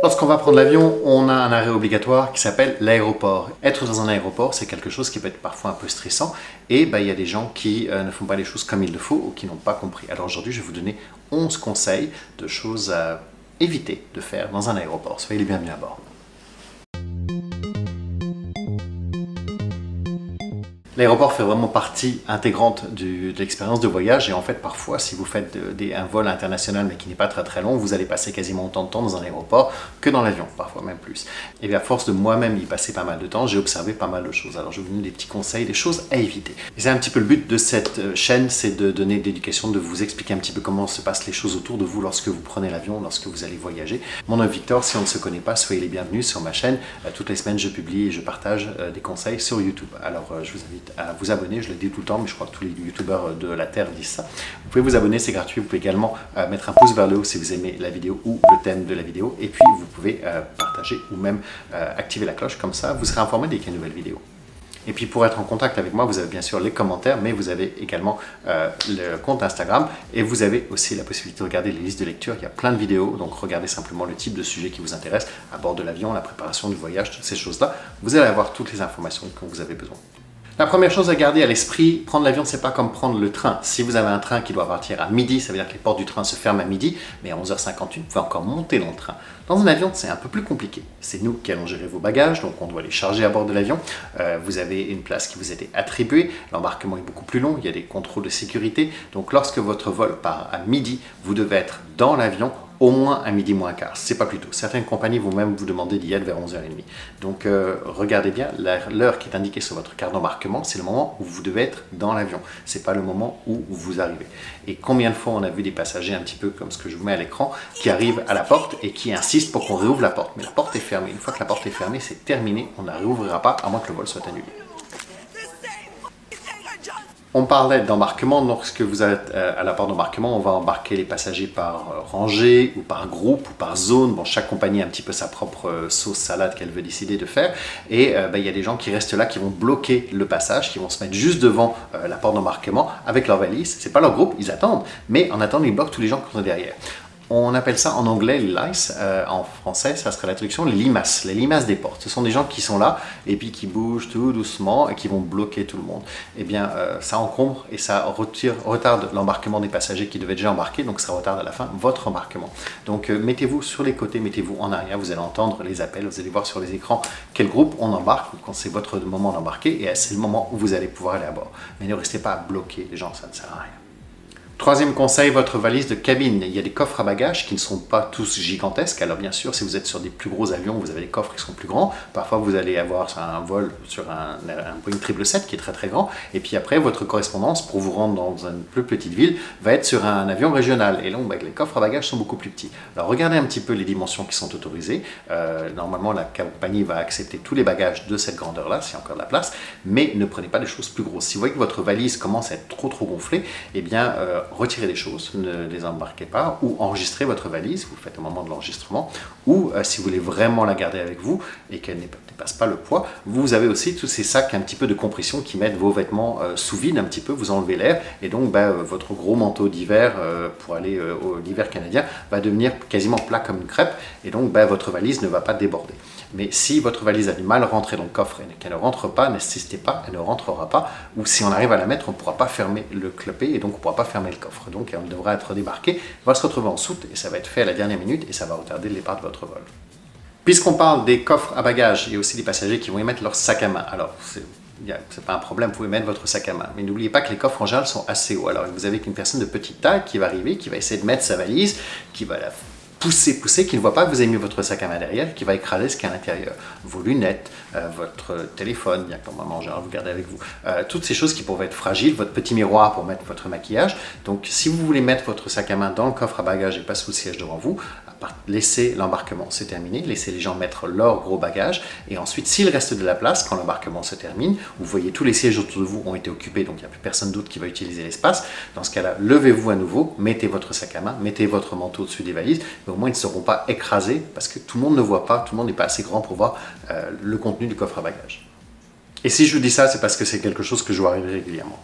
Lorsqu'on va prendre l'avion, on a un arrêt obligatoire qui s'appelle l'aéroport. Être dans un aéroport, c'est quelque chose qui peut être parfois un peu stressant et il y a des gens qui ne font pas les choses comme il le faut ou qui n'ont pas compris. Alors aujourd'hui, je vais vous donner 11 conseils de choses à éviter de faire dans un aéroport. Soyez les bienvenus à bord. L'aéroport fait vraiment partie intégrante de l'expérience de voyage et en fait parfois si vous faites un vol international mais qui n'est pas très long, vous allez passer quasiment autant de temps dans un aéroport que dans l'avion, parfois même plus. Et à force de moi-même y passer pas mal de temps, j'ai observé pas mal de choses. Alors je vais vous donner des petits conseils, des choses à éviter. Et c'est un petit peu le but de cette chaîne, c'est de donner de l'éducation, de vous expliquer un petit peu comment se passent les choses autour de vous lorsque vous prenez l'avion, lorsque vous allez voyager. Mon nom est Victor, si on ne se connaît pas, soyez les bienvenus sur ma chaîne. Toutes les semaines je publie et je partage des conseils sur YouTube. Alors je vous invite à vous abonner, je le dis tout le temps, mais je crois que tous les youtubeurs de la Terre disent ça. Vous pouvez vous abonner, c'est gratuit. Vous pouvez également mettre un pouce vers le haut si vous aimez la vidéo ou le thème de la vidéo. Et puis vous pouvez partager ou même activer la cloche, comme ça vous serez informé dès qu'il y a une nouvelle vidéo. Et puis pour être en contact avec moi, vous avez bien sûr les commentaires, mais vous avez également le compte Instagram et vous avez aussi la possibilité de regarder les listes de lecture. Il y a plein de vidéos, donc regardez simplement le type de sujet qui vous intéresse à bord de l'avion, la préparation du voyage, toutes ces choses-là. Vous allez avoir toutes les informations dont vous avez besoin. La première chose à garder à l'esprit, prendre l'avion, c'est pas comme prendre le train. Si vous avez un train qui doit partir à midi, ça veut dire que les portes du train se ferment à midi, mais à 11h58, vous pouvez encore monter dans le train. Dans un avion, c'est un peu plus compliqué. C'est nous qui allons gérer vos bagages, donc on doit les charger à bord de l'avion. Vous avez une place qui vous a été attribuée, l'embarquement est beaucoup plus long, il y a des contrôles de sécurité. Donc lorsque votre vol part à midi, vous devez être dans l'avion au moins à midi moins quart, c'est pas plus tôt. Certaines compagnies vont même vous demander d'y être vers 11h30. Donc regardez bien, l'heure qui est indiquée sur votre carte d'embarquement, c'est le moment où vous devez être dans l'avion. C'est pas le moment où vous arrivez. Et combien de fois on a vu des passagers un petit peu comme ce que je vous mets à l'écran, qui arrivent à la porte et qui insistent pour qu'on réouvre la porte. Mais la porte est fermée. Une fois que la porte est fermée, c'est terminé. On ne la réouvrira pas à moins que le vol soit annulé. On parlait d'embarquement. Lorsque vous êtes à la porte d'embarquement, on va embarquer les passagers par rangée ou par groupe ou par zone. Bon, chaque compagnie a un petit peu sa propre sauce salade qu'elle veut décider de faire. Et il y a des gens qui restent là, qui vont bloquer le passage, qui vont se mettre juste devant la porte d'embarquement avec leur valise. C'est pas leur groupe, ils attendent, mais en attendant, ils bloquent tous les gens qui sont derrière. On appelle ça en anglais les lice, en français ça serait la traduction les limaces des portes. Ce sont des gens qui sont là et puis qui bougent tout doucement et qui vont bloquer tout le monde. Eh bien ça encombre et ça retarde l'embarquement des passagers qui devaient déjà embarquer, donc ça retarde à la fin votre embarquement. Donc mettez-vous sur les côtés, mettez-vous en arrière, vous allez entendre les appels, vous allez voir sur les écrans quel groupe on embarque quand c'est votre moment d'embarquer et c'est le moment où vous allez pouvoir aller à bord. Mais ne restez pas à bloquer les gens, ça ne sert à rien. Troisième conseil, votre valise de cabine. Il y a des coffres à bagages qui ne sont pas tous gigantesques. Alors bien sûr, si vous êtes sur des plus gros avions, vous avez des coffres qui sont plus grands. Parfois, vous allez avoir un vol sur un Boeing 777 qui est très grand. Et puis après, votre correspondance pour vous rendre dans une plus petite ville va être sur un avion régional. Et là, les coffres à bagages sont beaucoup plus petits. Alors regardez un petit peu les dimensions qui sont autorisées. Normalement, la compagnie va accepter tous les bagages de cette grandeur-là, s'il y a encore de la place. Mais ne prenez pas des choses plus grosses. Si vous voyez que votre valise commence à être trop gonflée, eh bien retirez des choses, ne les embarquez pas, ou enregistrez votre valise, vous le faites au moment de l'enregistrement, ou si vous voulez vraiment la garder avec vous et qu'elle ne dépasse pas le poids, vous avez aussi tous ces sacs un petit peu de compression qui mettent vos vêtements sous vide un petit peu, vous enlevez l'air, et donc votre gros manteau d'hiver pour aller à l'hiver canadien va devenir quasiment plat comme une crêpe, et donc votre valise ne va pas déborder. Mais si votre valise a du mal à rentrer dans le coffre et qu'elle ne rentre pas, n'insistez pas, elle ne rentrera pas, ou si on arrive à la mettre, on ne pourra pas fermer le clopet et donc on ne pourra pas fermer le coffre. Donc elle devra être débarquée, elle va se retrouver en soute et ça va être fait à la dernière minute et ça va retarder le départ de votre vol. Puisqu'on parle des coffres à bagages, il y a aussi des passagers qui vont y mettre leur sac à main. Alors, c'est pas un problème, vous pouvez mettre votre sac à main. Mais n'oubliez pas que les coffres en général sont assez hauts. Alors vous avez qu'une personne de petite taille qui va arriver, qui va essayer de mettre sa valise, qui va la pousser, qui ne voit pas que vous avez mis votre sac à main derrière, qui va écraser ce qu'il y a à l'intérieur. Vos lunettes, votre téléphone, bien que normalement en général vous gardez avec vous, toutes ces choses qui pourraient être fragiles, votre petit miroir pour mettre votre maquillage. Donc si vous voulez mettre votre sac à main dans le coffre à bagages et pas sous le siège devant vous, laissez l'embarquement se terminer, laissez les gens mettre leur gros bagages et ensuite s'il reste de la place quand l'embarquement se termine, vous voyez tous les sièges autour de vous ont été occupés, donc il n'y a plus personne d'autre qui va utiliser l'espace. Dans ce cas-là, levez-vous à nouveau, mettez votre sac à main, mettez votre manteau au-dessus des valises, mais au moins ils ne seront pas écrasés parce que tout le monde ne voit pas, tout le monde n'est pas assez grand pour voir le contenu du coffre à bagages. Et si je vous dis ça, c'est parce que c'est quelque chose que je vois arriver régulièrement.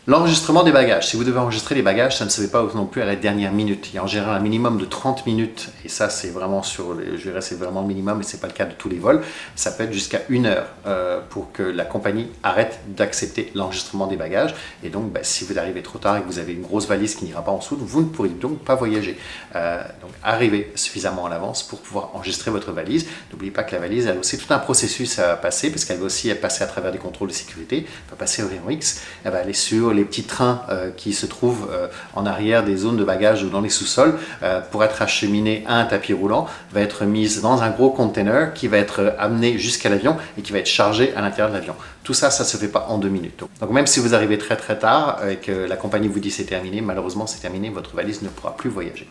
L'enregistrement des bagages. Si vous devez enregistrer les bagages, ça ne se fait pas non plus à la dernière minute. Il y a en général un minimum de 30 minutes, et ça c'est vraiment je dirais c'est vraiment le minimum, et c'est pas le cas de tous les vols. Ça peut être jusqu'à 1 heure pour que la compagnie arrête d'accepter l'enregistrement des bagages. Et donc, si vous arrivez trop tard et que vous avez une grosse valise qui n'ira pas en dessous, vous ne pourrez donc pas voyager. Donc, arrivez suffisamment en avance pour pouvoir enregistrer votre valise. N'oubliez pas que la valise a aussi tout un processus à passer, parce qu'elle va aussi passer à travers des contrôles de sécurité. Elle va passer au rayon X, elle va aller sur les petits trains qui se trouvent en arrière des zones de bagages ou dans les sous-sols pour être acheminée à un tapis roulant, va être mise dans un gros container qui va être amené jusqu'à l'avion et qui va être chargé à l'intérieur de l'avion. Tout ça, ça ne se fait pas en 2 minutes. Donc même si vous arrivez très très tard et que la compagnie vous dit c'est terminé, malheureusement c'est terminé, votre valise ne pourra plus voyager.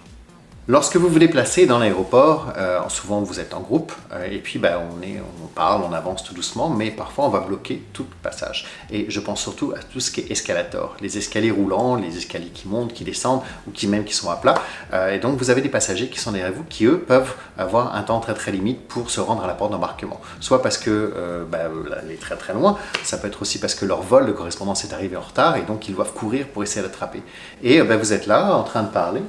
Lorsque vous vous déplacez dans l'aéroport, souvent vous êtes en groupe et puis on parle, on avance tout doucement, mais parfois on va bloquer tout le passage. Et je pense surtout à tout ce qui est escalator, les escaliers roulants, les escaliers qui montent, qui descendent ou qui sont à plat. Et donc vous avez des passagers qui sont derrière vous qui eux peuvent avoir un temps très très limite pour se rendre à la porte d'embarquement. Soit parce que elle est très très loin, ça peut être aussi parce que leur vol de correspondance est arrivé en retard et donc ils doivent courir pour essayer d'attraper. Et vous êtes là en train de parler,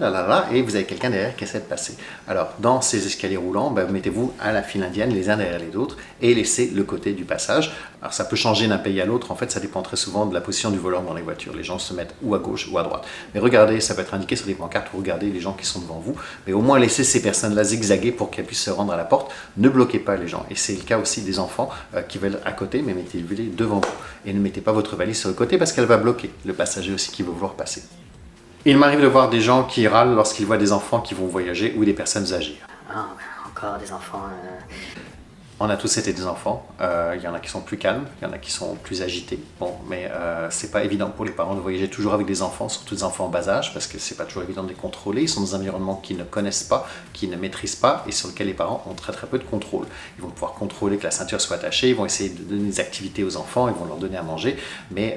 et vous avez quelqu'un derrière qui essaie de passer. Alors, dans ces escaliers roulants, mettez-vous à la file indienne, les uns derrière les autres, et laissez le côté du passage. Alors, ça peut changer d'un pays à l'autre. En fait, ça dépend très souvent de la position du volant dans les voitures. Les gens se mettent ou à gauche ou à droite. Mais regardez, ça peut être indiqué sur des pancartes, regardez les gens qui sont devant vous. Mais au moins, laissez ces personnes-là zigzaguer pour qu'elles puissent se rendre à la porte. Ne bloquez pas les gens. Et c'est le cas aussi des enfants qui veulent à côté, mais mettez-les devant vous. Et ne mettez pas votre valise sur le côté parce qu'elle va bloquer le passager aussi qui veut vouloir passer. Il m'arrive de voir des gens qui râlent lorsqu'ils voient des enfants qui vont voyager ou des personnes âgées. Ah, encore des enfants. On a tous été des enfants, il y en a qui sont plus calmes, il y en a qui sont plus agités. Bon, mais c'est pas évident pour les parents de voyager toujours avec des enfants, surtout des enfants en bas âge, parce que c'est pas toujours évident de les contrôler. Ils sont dans un environnement qu'ils ne connaissent pas, qu'ils ne maîtrisent pas, et sur lequel les parents ont très très peu de contrôle. Ils vont pouvoir contrôler que la ceinture soit attachée, ils vont essayer de donner des activités aux enfants, ils vont leur donner à manger, mais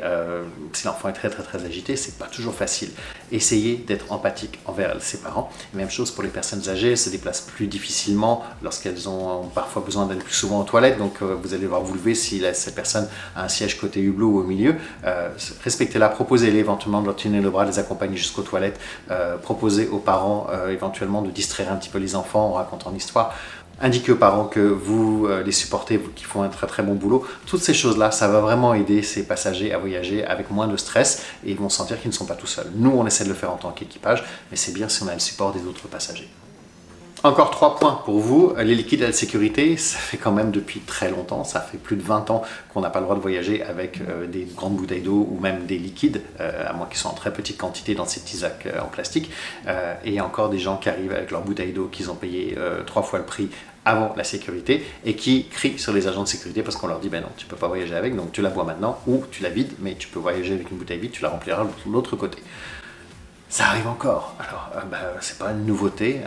si l'enfant est très très très agité, c'est pas toujours facile. Essayez d'être empathique envers ses parents. Même chose pour les personnes âgées, elles se déplacent plus difficilement lorsqu'elles ont parfois besoin d'aller plus souvent aux toilettes, donc vous allez devoir vous lever si cette personne a un siège côté hublot ou au milieu. Respectez-la, proposez-les éventuellement de leur tenir le bras, de les accompagner jusqu'aux toilettes, proposez aux parents éventuellement de distraire un petit peu les enfants en racontant l'histoire. Indiquez aux parents que vous les supportez, qu'ils font un très très bon boulot. Toutes ces choses-là, ça va vraiment aider ces passagers à voyager avec moins de stress et ils vont sentir qu'ils ne sont pas tout seuls. Nous, on essaie de le faire en tant qu'équipage, mais c'est bien si on a le support des autres passagers. Encore 3 points pour vous. Les liquides à la sécurité, ça fait quand même depuis très longtemps, ça fait plus de 20 ans qu'on n'a pas le droit de voyager avec des grandes bouteilles d'eau ou même des liquides, à moins qu'ils soient en très petite quantité dans ces petits sacs en plastique. Et il y a encore des gens qui arrivent avec leurs bouteilles d'eau qu'ils ont payé 3 fois le prix avant la sécurité et qui crient sur les agents de sécurité parce qu'on leur dit non, tu ne peux pas voyager avec, donc tu la bois maintenant ou tu la vides, mais tu peux voyager avec une bouteille vide, tu la rempliras de l'autre côté. Ça arrive encore. Alors, c'est pas une nouveauté.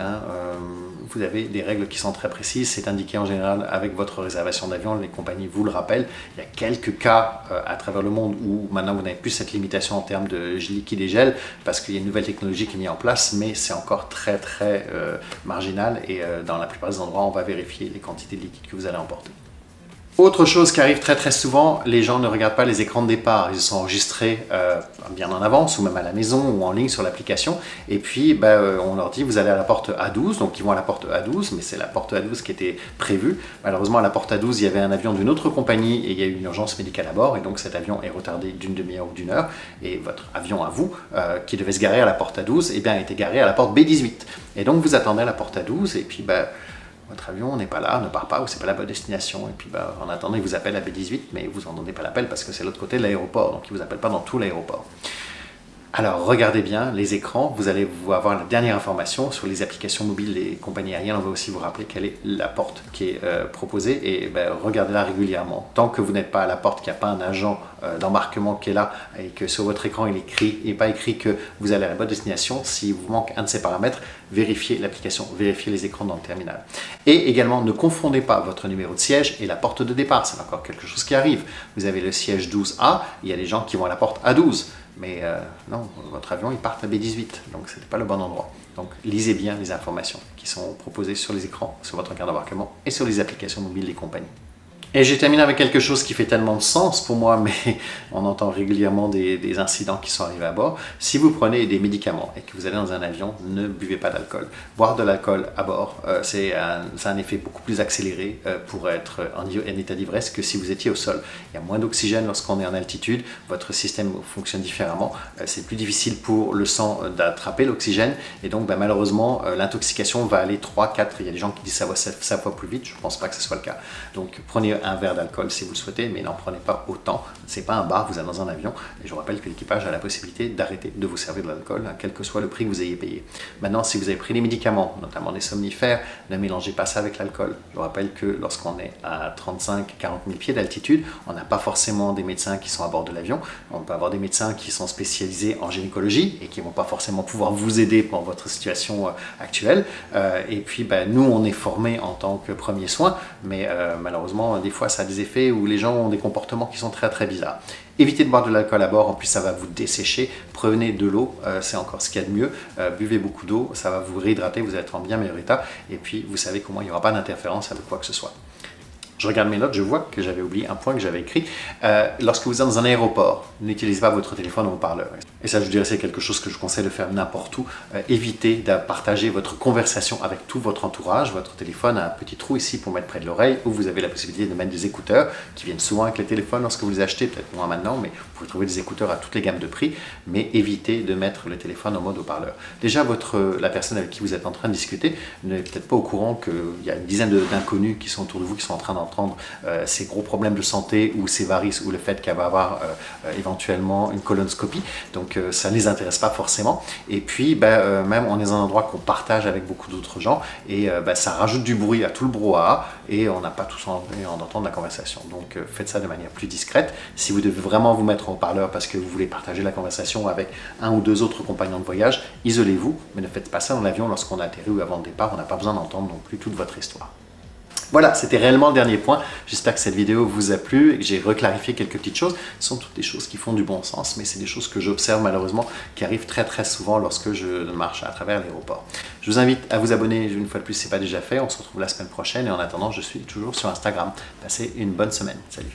Vous avez des règles qui sont très précises. C'est indiqué en général avec votre réservation d'avion. Les compagnies vous le rappellent. Il y a quelques cas à travers le monde où maintenant vous n'avez plus cette limitation en termes de liquide et gel parce qu'il y a une nouvelle technologie qui est mise en place, mais c'est encore très très marginal et dans la plupart des endroits, on va vérifier les quantités de liquide que vous allez emporter. Autre chose qui arrive très très souvent, les gens ne regardent pas les écrans de départ. Ils sont enregistrés bien en avance ou même à la maison ou en ligne sur l'application. Et puis on leur dit vous allez à la porte A12, donc ils vont à la porte A12, mais c'est la porte A12 qui était prévue. Malheureusement à la porte A12 il y avait un avion d'une autre compagnie et il y a eu une urgence médicale à bord et donc cet avion est retardé d'une demi-heure ou d'une heure. Et votre avion à vous, qui devait se garer à la porte A12, est garé à la porte B18. Et donc vous attendez à la porte A12 et puis votre avion n'est pas là, ne part pas, ou c'est pas la bonne destination. Et puis en attendant, il vous appelle à B18, mais vous n'entendez pas l'appel parce que c'est l'autre côté de l'aéroport, donc il ne vous appelle pas dans tout l'aéroport. Alors regardez bien les écrans, vous allez avoir la dernière information sur les applications mobiles des compagnies aériennes. On va aussi vous rappeler quelle est la porte qui est proposée et regardez-la régulièrement. Tant que vous n'êtes pas à la porte, qu'il n'y a pas un agent d'embarquement qui est là et que sur votre écran il n'est pas écrit que vous allez à la bonne destination, s'il vous manque un de ces paramètres, vérifiez l'application, vérifiez les écrans dans le terminal. Et également, ne confondez pas votre numéro de siège et la porte de départ, c'est encore quelque chose qui arrive. Vous avez le siège 12A, il y a des gens qui vont à la porte A12. Mais non, votre avion, il part à B18, donc ce n'était pas le bon endroit. Donc lisez bien les informations qui sont proposées sur les écrans, sur votre carte d'embarquement et sur les applications mobiles des compagnies. Et j'ai terminé avec quelque chose qui fait tellement de sens pour moi, mais on entend régulièrement des incidents qui sont arrivés à bord. Si vous prenez des médicaments et que vous allez dans un avion, ne buvez pas d'alcool. Boire de l'alcool à bord, c'est un effet beaucoup plus accéléré pour être en état d'ivresse que si vous étiez au sol. Il y a moins d'oxygène lorsqu'on est en altitude, votre système fonctionne différemment. C'est plus difficile pour le sang d'attraper l'oxygène et donc malheureusement l'intoxication va aller 3, 4, il y a des gens qui disent ça va 7 fois plus vite, je ne pense pas que ce soit le cas. Donc prenez un verre d'alcool si vous le souhaitez, mais n'en prenez pas autant. C'est pas un bar, vous êtes dans un avion. Et je vous rappelle que l'équipage a la possibilité d'arrêter de vous servir de l'alcool, quel que soit le prix que vous ayez payé. Maintenant, si vous avez pris des médicaments, notamment des somnifères, ne mélangez pas ça avec l'alcool. Je vous rappelle que lorsqu'on est à 35-40 000 pieds d'altitude, on n'a pas forcément des médecins qui sont à bord de l'avion. On peut avoir des médecins qui sont spécialisés en gynécologie et qui ne vont pas forcément pouvoir vous aider pour votre situation actuelle. Et puis, nous, on est formés en tant que premier soin, mais malheureusement, des fois, ça a des effets où les gens ont des comportements qui sont très très bizarres. Évitez de boire de l'alcool à bord, en plus ça va vous dessécher. Prenez de l'eau, c'est encore ce qu'il y a de mieux. Buvez beaucoup d'eau, ça va vous réhydrater, vous allez être en bien meilleur état. Et puis vous savez qu'au moins il n'y aura pas d'interférence avec quoi que ce soit. Je regarde mes notes, je vois que j'avais oublié un point que j'avais écrit. Lorsque vous êtes dans un aéroport, n'utilisez pas votre téléphone en haut-parleur. Et ça, je dirais, c'est quelque chose que je conseille de faire n'importe où. Évitez de partager votre conversation avec tout votre entourage. Votre téléphone a un petit trou ici pour mettre près de l'oreille, où vous avez la possibilité de mettre des écouteurs qui viennent souvent avec les téléphones lorsque vous les achetez, peut-être moins maintenant, mais vous pouvez trouver des écouteurs à toutes les gammes de prix. Mais évitez de mettre le téléphone en mode haut-parleur. Déjà, la personne avec qui vous êtes en train de discuter n'est peut-être pas au courant qu'il y a une dizaine d'inconnus qui sont autour de vous, qui sont en train d'entendre ces gros problèmes de santé ou ces varices ou le fait qu'elle va avoir éventuellement une colonoscopie. Donc ça ne les intéresse pas forcément. Et puis même on est dans un endroit qu'on partage avec beaucoup d'autres gens et ça rajoute du bruit à tout le brouhaha et on n'a pas tous envie d'entendre la conversation. Donc faites ça de manière plus discrète. Si vous devez vraiment vous mettre en haut-parleur parce que vous voulez partager la conversation avec un ou deux autres compagnons de voyage, isolez-vous, mais ne faites pas ça dans l'avion lorsqu'on atterrit ou avant le départ. On n'a pas besoin d'entendre non plus toute votre histoire. Voilà, c'était réellement le dernier point. J'espère que cette vidéo vous a plu et que j'ai reclarifié quelques petites choses. Ce sont toutes des choses qui font du bon sens, mais c'est des choses que j'observe malheureusement qui arrivent très très souvent lorsque je marche à travers l'aéroport. Je vous invite à vous abonner une fois de plus si ce n'est pas déjà fait. On se retrouve la semaine prochaine et en attendant, je suis toujours sur Instagram. Passez une bonne semaine. Salut.